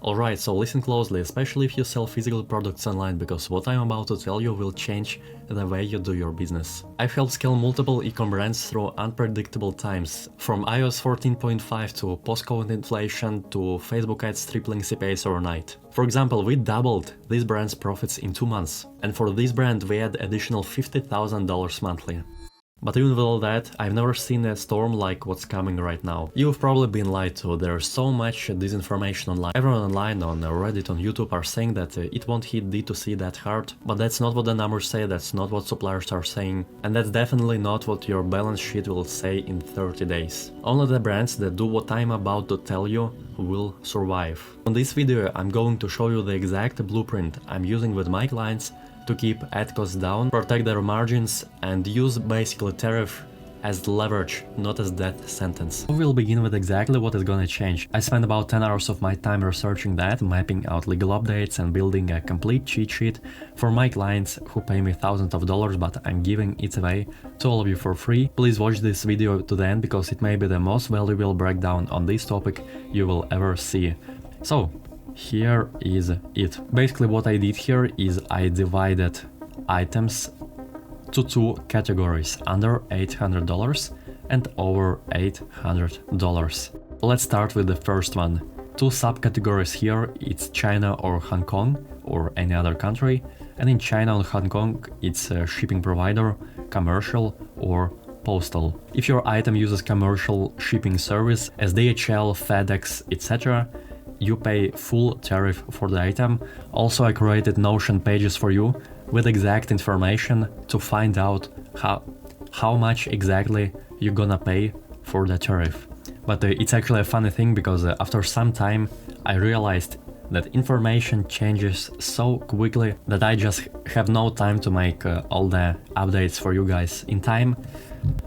Alright, so listen closely, especially if you sell physical products online, because what I'm about to tell you will change the way you do your business. I've helped scale multiple e-com brands through unpredictable times, from iOS 14.5 to post-COVID inflation to Facebook ads tripling CPAs overnight. For example, we doubled this brand's profits in 2 months, and for this brand we had additional $50,000 monthly. But even with all that, I've never seen a storm like what's coming right now. You've probably been lied to. There's so much disinformation online. Everyone online, on Reddit, on YouTube are saying that it won't hit D2C that hard, but that's not what the numbers say, that's not what suppliers are saying, and that's definitely not what your balance sheet will say in 30 days. Only the brands that do what I'm about to tell you will survive. In this video, I'm going to show you the exact blueprint I'm using with my clients to keep ad costs down, protect their margins, and use basically tariff as leverage, not as death sentence. We'll begin with exactly what is gonna change. I spent about 10 hours of my time researching that, mapping out legal updates and building a complete cheat sheet for my clients who pay me thousands of dollars, but I'm giving it away to all of you for free. Please watch this video to the end because it may be the most valuable breakdown on this topic you will ever see. So, here is it. Basically what I did here is I divided items to 2 categories, under $800 and over $800. Let's start with the first one. 2 subcategories here, it's China or Hong Kong or any other country, and in China or Hong Kong it's a shipping provider, commercial or postal. If your item uses commercial shipping service as DHL, FedEx, etc., you pay full tariff for the item. Also, I created Notion pages for you with exact information to find out how much exactly you're gonna pay for the tariff. But it's actually a funny thing because after some time I realized that information changes so quickly that I just have no time to make all the updates for you guys in time.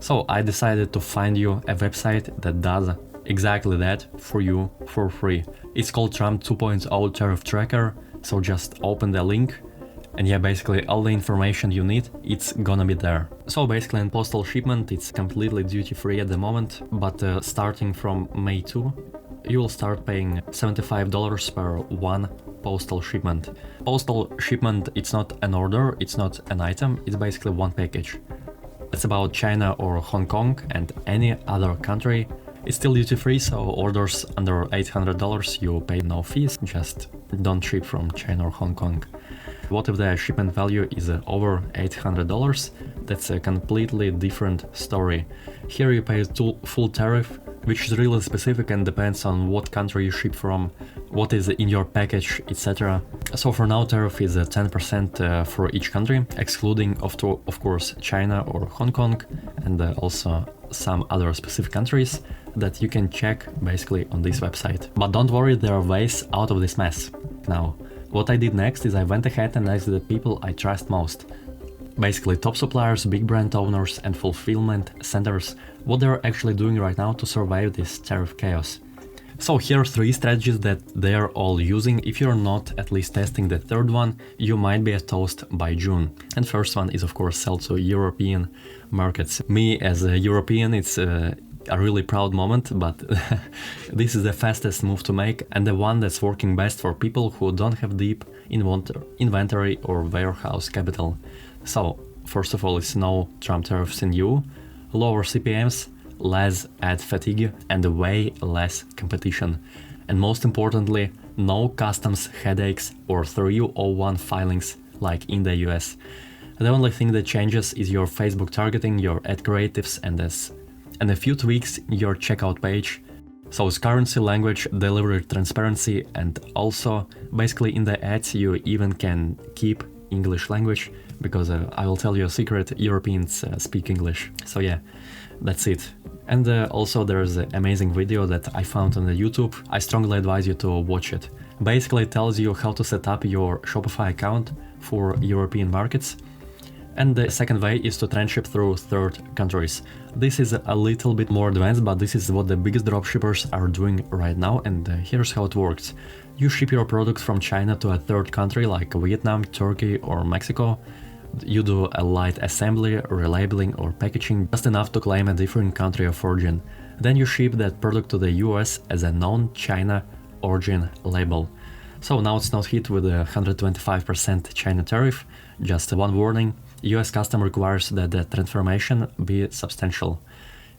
So I decided to find you a website that does exactly that for you for free. It's called Trump 2.0 Tariff Tracker, so just open the link and yeah, basically all the information you need, it's gonna be there. So basically in postal shipment it's completely duty free at the moment, but starting from May 2 you will start paying $75 per 1 postal shipment. Postal shipment, it's not an order, it's not an item, it's basically 1 package. It's about China or Hong Kong and any other country. It's still duty-free, so orders under $800 you pay no fees, just don't ship from China or Hong Kong. What if the shipment value is over $800? That's a completely different story. Here you pay full tariff, which is really specific and depends on what country you ship from, what is in your package, etc. So for now tariff is 10% for each country, excluding of course China or Hong Kong, and also some other specific countries that you can check basically on this website. But don't worry, there are ways out of this mess. Now, what I did next is I went ahead and asked the people I trust most, basically top suppliers, big brand owners and fulfillment centers, what they're actually doing right now to survive this tariff chaos. So here are 3 strategies that they're all using. If you're not at least testing the third one, you might be a toast by June. And first one is of course sell to European markets. Me as a European, it's a really proud moment, but this is the fastest move to make and the one that's working best for people who don't have deep inventory or warehouse capital. So first of all, it's no Trump tariffs in EU, lower CPMs, less ad fatigue and way less competition. And most importantly, no customs headaches or 301 filings like in the US. The only thing that changes is your Facebook targeting, your ad creatives and a few tweaks in your checkout page. So it's currency, language, delivery transparency, and also basically in the ads you even can keep English language because I will tell you a secret, Europeans speak English. So yeah, that's it. And also there's an amazing video that I found on the YouTube. I strongly advise you to watch it. Basically it tells you how to set up your Shopify account for European markets. And the second way is to transship through third countries. This is a little bit more advanced, but this is what the biggest dropshippers are doing right now, and here's how it works. You ship your products from China to a third country like Vietnam, Turkey or Mexico. You do a light assembly, relabeling or packaging, just enough to claim a different country of origin. Then you ship that product to the US as a non-China origin label. So now it's not hit with a 125% China tariff, just one warning. US custom requires that the transformation be substantial.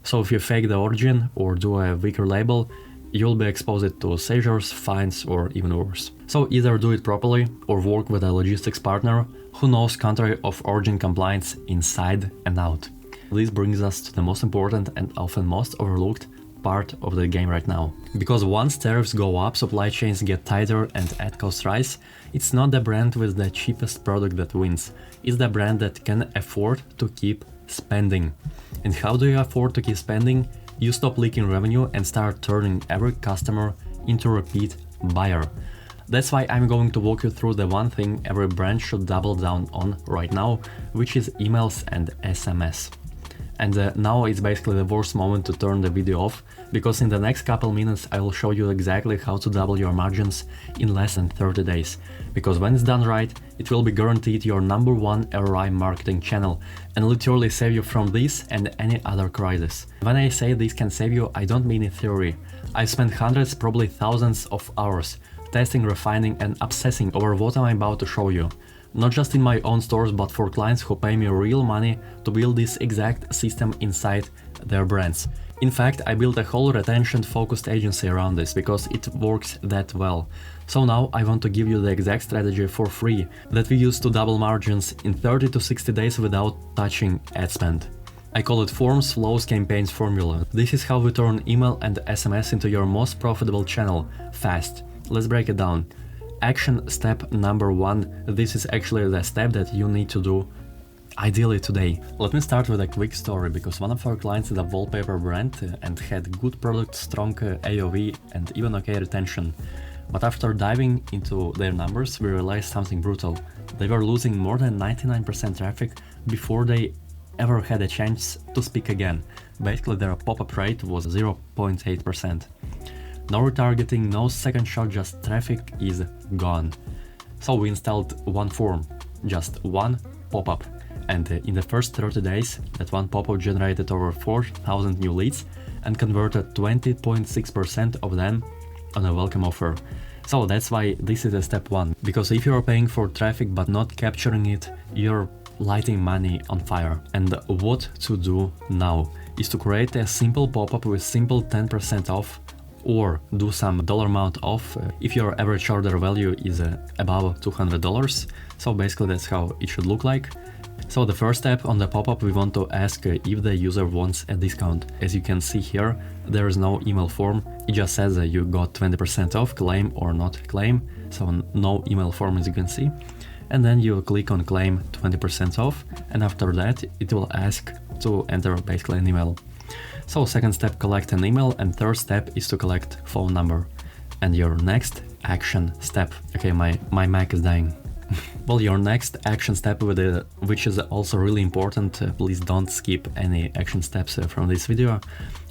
So if you fake the origin or do a weaker label, you'll be exposed to seizures, fines, or even worse. So either do it properly or work with a logistics partner who knows country of origin compliance inside and out. This brings us to the most important and often most overlooked part of the game right now. Because once tariffs go up, supply chains get tighter and ad costs rise, it's not the brand with the cheapest product that wins, it's the brand that can afford to keep spending. And how do you afford to keep spending? You stop leaking revenue and start turning every customer into a repeat buyer. That's why I'm going to walk you through the one thing every brand should double down on right now, which is emails and SMS. And now it's basically the worst moment to turn the video off, because in the next couple minutes I will show you exactly how to double your margins in less than 30 days. Because when it's done right, it will be guaranteed your #1 ROI marketing channel and literally save you from this and any other crisis. When I say this can save you, I don't mean in theory. I've spent hundreds, probably thousands of hours testing, refining and obsessing over what I'm about to show you. Not just in my own stores, but for clients who pay me real money to build this exact system inside their brands. In fact, I built a whole retention-focused agency around this because it works that well. So now I want to give you the exact strategy for free that we use to double margins in 30 to 60 days without touching ad spend. I call it Forms, Flows, Campaigns formula. This is how we turn email and SMS into your most profitable channel, fast. Let's break it down. Action step number 1, this is actually the step that you need to do ideally today. Let me start with a quick story, because one of our clients is a wallpaper brand and had good product, strong AOV and even okay retention. But after diving into their numbers, we realized something brutal. They were losing more than 99% traffic before they ever had a chance to speak again. Basically their pop-up rate was 0.8%. No retargeting, no second shot, just traffic is gone. So we installed one form, just one pop-up. And in the first 30 days, that one pop-up generated over 4,000 new leads and converted 20.6% of them on a welcome offer. So that's why this is a step 1. Because if you're paying for traffic but not capturing it, you're lighting money on fire. And what to do now is to create a simple pop-up with simple 10% off, or do some dollar amount off if your average order value is above $200. So basically that's how it should look like. So the first step on the pop-up, we want to ask if the user wants a discount. As you can see here, there is no email form. It just says that you got 20% off, claim or not claim. So no email form, as you can see. And then you click on claim 20% off. And after that, it will ask to enter basically an email. So second step, collect an email, and third step is to collect phone number. And your next action step, okay, my Mac is dying. Well, your next action step, which is also really important, please don't skip any action steps from this video.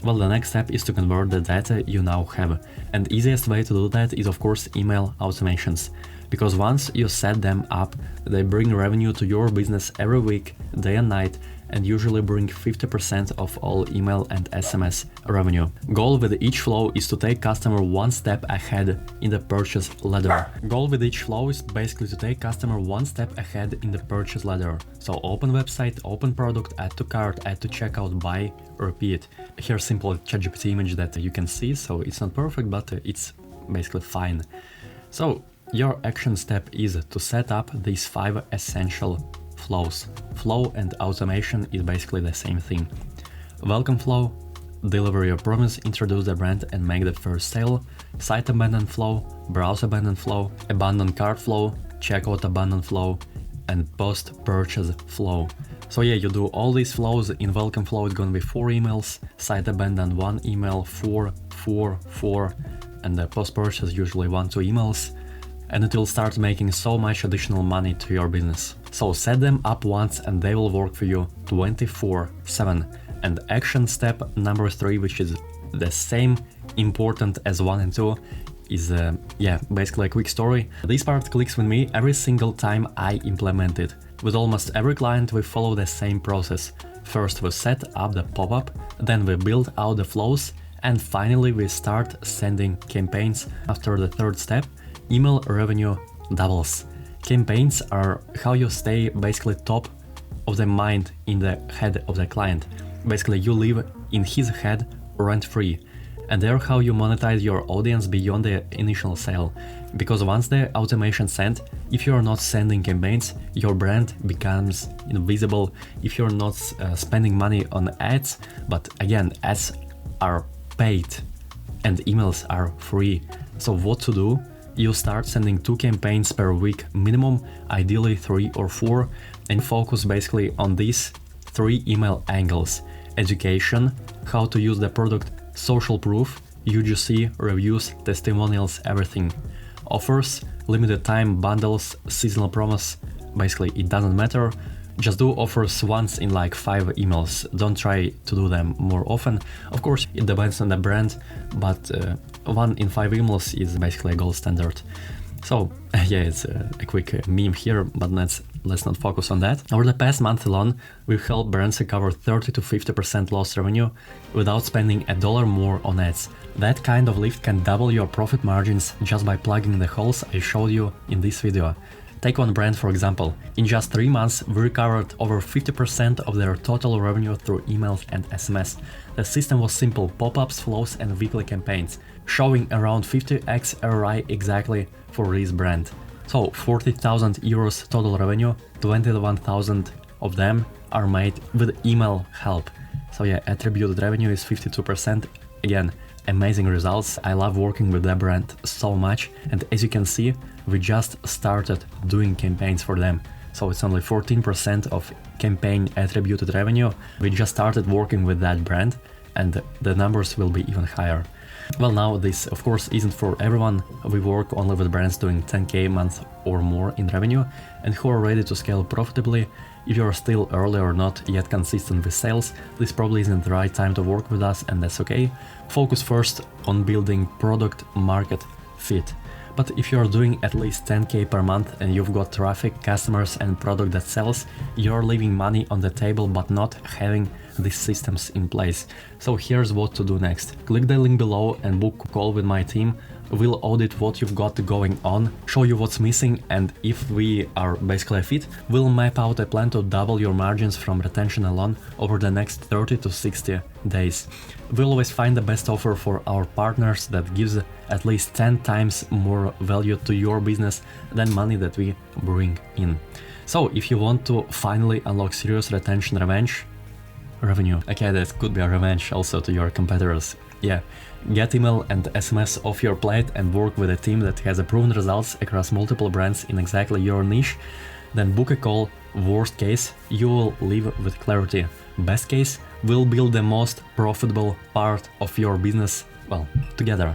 Well, the next step is to convert the data you now have. And the easiest way to do that is of course email automations. Because once you set them up, they bring revenue to your business every week, day and night, and usually bring 50% of all email and SMS revenue. Goal with each flow is to take customer one step ahead in the purchase ladder. Goal with each flow is basically to take customer one step ahead in the purchase ladder. So open website, open product, add to cart, add to checkout, buy, repeat. Here's simple ChatGPT image that you can see, so it's not perfect, but it's basically fine. So your action step is to set up these 5 essential flows. Flow and automation is basically the same thing. Welcome flow, deliver your promise, introduce the brand and make the first sale. Site abandon flow, browse abandon flow, abandon cart flow, checkout abandon flow, and post-purchase flow. So yeah, you do all these flows. In welcome flow it's gonna be 4 emails, site abandon 1 email, 4, and the post-purchase usually 1-2 emails. And it will start making so much additional money to your business. So set them up once and they will work for you 24/7. And action step number 3, which is the same important as 1 and 2, is basically a quick story. This part clicks with me every single time I implement it. With almost every client we follow the same process. First we set up the pop-up, then we build out the flows, and finally we start sending campaigns after the third step. email revenue doubles. Campaigns are how you stay basically top of the mind in the head of the client. Basically, you live in his head rent-free. And they're how you monetize your audience beyond the initial sale. Because once the automation sent, if you're not sending campaigns, your brand becomes invisible. If you're not spending money on ads, but again, ads are paid and emails are free. So what to do? You start sending 2 campaigns per week minimum, ideally 3 or 4, and focus basically on these 3 email angles: education, how to use the product, social proof, UGC, reviews, testimonials, everything. Offers, limited time bundles, seasonal promos, basically it doesn't matter. Just do offers once in like 5 emails. Don't try to do them more often. Of course, it depends on the brand, but 1 in 5 emails is basically a gold standard. So yeah, it's a quick meme here, but let's not focus on that. Over the past month alone, we've helped brands recover 30 to 50% lost revenue without spending $1 more on ads. That kind of lift can double your profit margins just by plugging the holes I showed you in this video. Take one brand for example. In just 3 months, we recovered over 50% of their total revenue through emails and SMS. The system was simple: pop-ups, flows, and weekly campaigns, showing around 50x ROI exactly for this brand. So 40,000 euros total revenue, 21,000 of them are made with email help. So yeah, attributed revenue is 52%. Again, amazing results. I love working with that brand so much, and as you can see, we just started doing campaigns for them. So it's only 14% of campaign attributed revenue. We just started working with that brand, and the numbers will be even higher. Well, now this of course isn't for everyone. We work only with brands doing 10k a month or more in revenue and who are ready to scale profitably. If you're still early or not yet consistent with sales, this probably isn't the right time to work with us, and that's okay. Focus first on building product market fit. But if you're doing at least 10k per month and you've got traffic, customers and product that sells, you're leaving money on the table but not having these systems in place. So here's what to do next. Click the link below and book a call with my team. We'll audit what you've got going on, show you what's missing, and if we are basically a fit, we'll map out a plan to double your margins from retention alone over the next 30 to 60 days. We'll always find the best offer for our partners that gives at least 10 times more value to your business than money that we bring in. So if you want to finally unlock serious retention revenue, okay, that could be a revenge also to your competitors. Yeah, get email and SMS off your plate and work with a team that has proven results across multiple brands in exactly your niche. Then book a call. Worst case, you will leave with clarity. Best case, we'll build the most profitable part of your business, well, together.